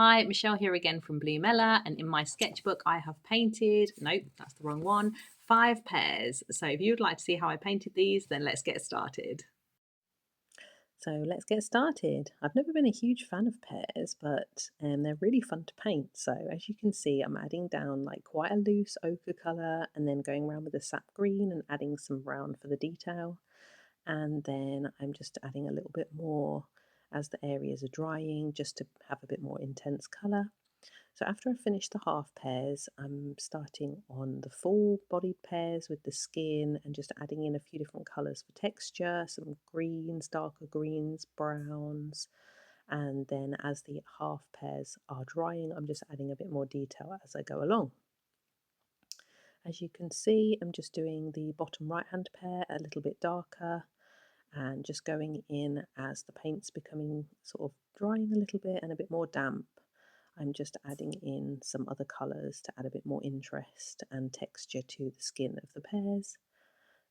Hi, Michelle here again from Bloomella, and in my sketchbook I have painted, nope, that's the wrong one, 5 pears. So if you'd like to see how I painted these, then let's get started. So let's get started. I've never been a huge fan of pears, but they're really fun to paint. So as you can see, I'm adding down like quite a loose ochre colour and then going around with the sap green and adding some brown for the detail. And then I'm just adding a little bit more as the areas are drying, just to have a bit more intense colour. So after I finish the half pears, I'm starting on the full bodied pears with the skin and just adding in a few different colours for texture, some greens, darker greens, browns, and then as the half pears are drying, I'm just adding a bit more detail as I go along. As you can see, I'm just doing the bottom right hand pear a little bit darker and just going in as the paint's becoming sort of drying a little bit and a bit more damp. I'm just adding in some other colours to add a bit more interest and texture to the skin of the pears.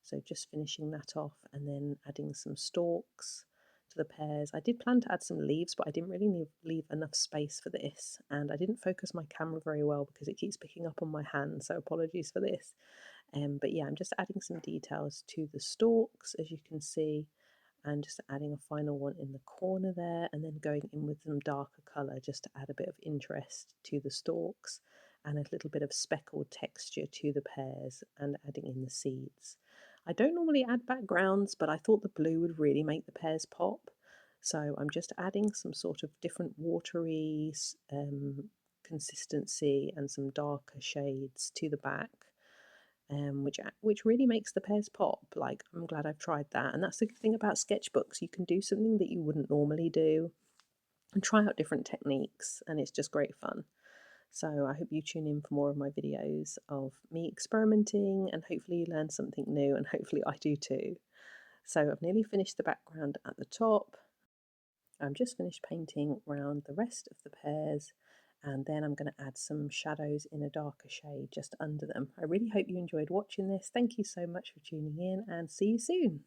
So just finishing that off and then adding some stalks to the pears. I did plan to add some leaves, but I didn't really leave enough space for this, and I didn't focus my camera very well because it keeps picking up on my hand, so apologies for this. But yeah, I'm just adding some details to the stalks, as you can see, and just adding a final one in the corner there, and then going in with some darker colour just to add a bit of interest to the stalks and a little bit of speckled texture to the pears, and adding in the seeds. I don't normally add backgrounds, but I thought the blue would really make the pears pop, so I'm just adding some sort of different watery consistency and some darker shades to the back, which really makes the pears pop. Like, I'm glad I've tried that, and that's the good thing about sketchbooks. You can do something that you wouldn't normally do and try out different techniques, and it's just great fun. So I hope you tune in for more of my videos of me experimenting, and hopefully you learn something new, and hopefully I do too. So I've nearly finished the background at the top. I'm just finished painting around the rest of the pears, and then I'm going to add some shadows in a darker shade just under them. I really hope you enjoyed watching this. Thank you so much for tuning in, and see you soon.